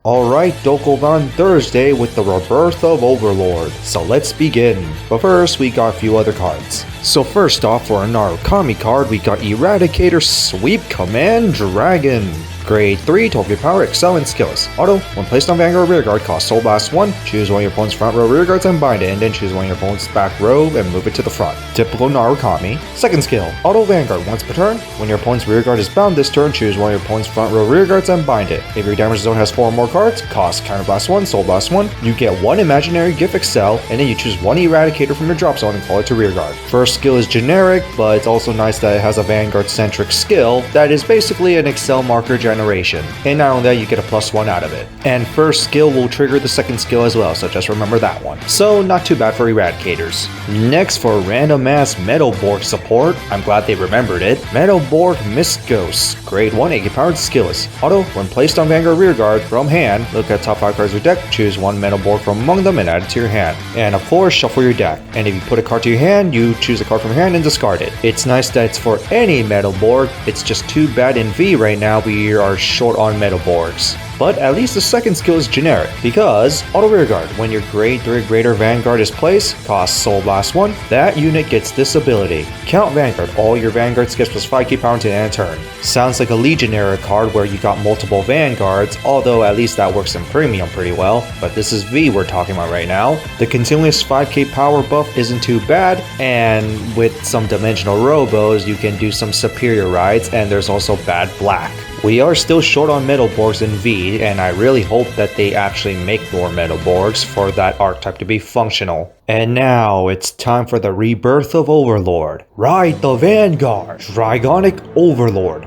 Alright, Dokkan Thursday with the rebirth of Overlord, so let's begin. But first, we got a few other cards. So first off, for a Narukami card, we got Eradicator Sweep Command Dragon. Grade 3, Tokyo Power, Excel, and Skills. Auto, when placed on Vanguard rearguard, cost Soul Blast 1, choose one of your opponent's front row rearguards and bind it, and then choose one of your opponent's back row and move it to the front. Typical Narukami. Second skill, Auto Vanguard, once per turn. When your opponent's rearguard is bound this turn, choose one of your opponent's front row rearguards and bind it. If your damage zone has 4 or more cards, cost Counter Blast 1, Soul Blast 1, you get 1 imaginary gift Excel, and then you choose 1 Eradicator from your drop zone and call it to rearguard. First skill is generic, but it's also nice that it has a Vanguard-centric skill that is basically an Excel marker generation. And not only that, you get a +1 out of it. And first skill will trigger the second skill as well, so just remember that one. So not too bad for Eradicators. Next, for random ass Metalborg support, I'm glad they remembered it. Metalborg Misghost, grade 1 AK powered skillless. Auto, when placed on Vanguard rearguard from hand, look at top 5 cards of your deck, choose 1 Metalborg from among them and add it to your hand. And of course, shuffle your deck. And if you put a card to your hand, you choose a card from your hand and discard it. It's nice that it's for any Metalborg, it's just too bad in V right now we are short on Metalborgs. But at least the second skill is generic, because Auto Rearguard, when your grade 3 greater Vanguard is placed, costs Soul Blast 1, that unit gets this ability. Count Vanguard, all your Vanguards get +5 key power to the end of turn. Sounds like a Legionnaire card where you got multiple Vanguards, although at least that works in Premium pretty well, but this is V we're talking about right now. The continuous 5k power buff isn't too bad, and with some Dimensional Robos, you can do some superior rides, and there's also Bad Black. We are still short on Metalborgs in V, and I really hope that they actually make more Metalborgs for that archetype to be functional. And now it's time for the rebirth of Overlord. Ride the Vanguard! Dragonic Overlord.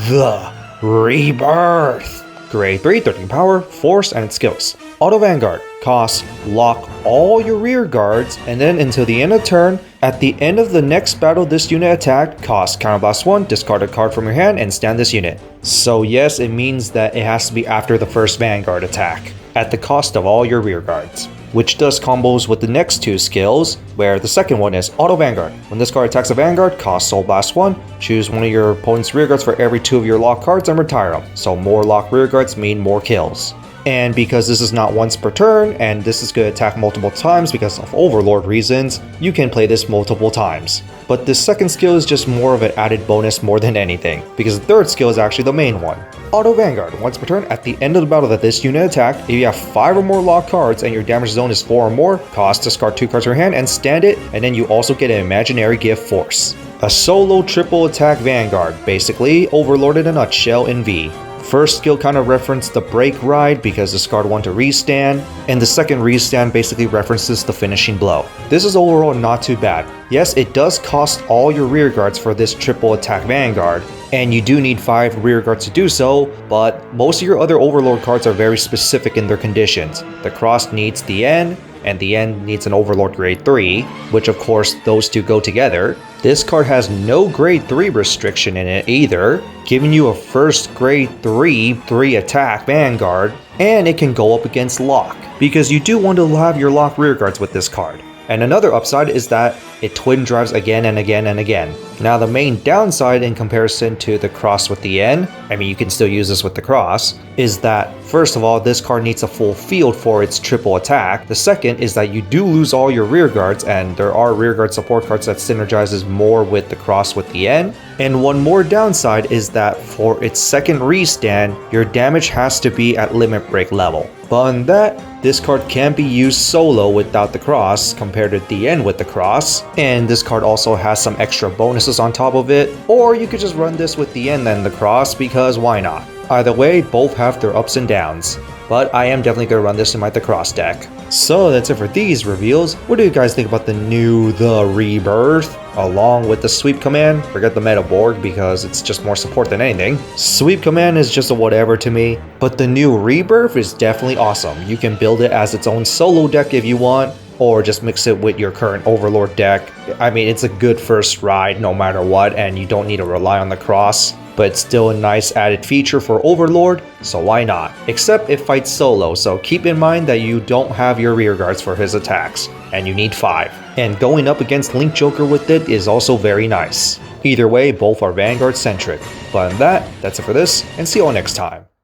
The Rebirth! Grade 3, 13 power, force, and its skills. Auto Vanguard. Cost, lock all your rear guards, and then until the end of turn, at the end of the next battle this unit attacked, cost Counter Blast 1, discard a card from your hand, and stand this unit. So yes, it means that it has to be after the first Vanguard attack, at the cost of all your rear guards. Which does combos with the next 2 skills, where the second one is Auto Vanguard. When this card attacks a Vanguard, cost Soul Blast 1, choose one of your opponent's rear guards for every 2 of your lock cards and retire them. So more lock rear guards mean more kills. And because this is not once per turn, and this is going to attack multiple times because of Overlord reasons, you can play this multiple times. But this second skill is just more of an added bonus more than anything, because the third skill is actually the main one. Auto Vanguard, once per turn, at the end of the battle that this unit attacked, if you have 5 or more lock cards and your damage zone is 4 or more, cost discard 2 cards from your hand and stand it, and then you also get an imaginary gift Force. A solo triple attack Vanguard, basically Overlord in a nutshell in V. First skill kind of referenced the break ride because discard 1 to restand, and the second restand basically references the finishing blow. This is overall not too bad. Yes, it does cost all your rear guards for this triple attack Vanguard, and you do need 5 rear guards to do so, but most of your other Overlord cards are very specific in their conditions. The Cross needs the N, and the N needs an Overlord grade 3, which of course those two go together. This card has no grade 3 restriction in it either, giving you a first grade 3 attack Vanguard, and it can go up against lock, because you do want to have your lock rear guards with this card. And another upside is that it twin drives again and again and again. Now the main downside in comparison to the Cross with the N, I mean you can still use this with the Cross, is that first of all this card needs a full field for its triple attack. The second is that you do lose all your rear guards, and there are rear guard support cards that synergizes more with the Cross with the N. And one more downside is that for its second restand, your damage has to be at limit break level. But on that, this card can be used solo without the Cross compared to the N with the Cross, and this card also has some extra bonuses on top of it, or you could just run this with the N and the Cross because why not? Either way, both have their ups and downs, but I am definitely going to run this in my The Cross deck. So that's it for these reveals. What do you guys think about the new The Rebirth? Along with the Sweep Command, forget the Metalborg because it's just more support than anything. Sweep Command is just a whatever to me, but the new Rebirth is definitely awesome. You can build it as its own solo deck if you want, or just mix it with your current Overlord deck. I mean, it's a good first ride no matter what, and you don't need to rely on the Cross, but it's still a nice added feature for Overlord, so why not? Except it fights solo, so keep in mind that you don't have your rear guards for his attacks, and you need 5. And going up against Link Joker with it is also very nice. Either way, both are Vanguard centric. But on that, that's it for this, and see you all next time.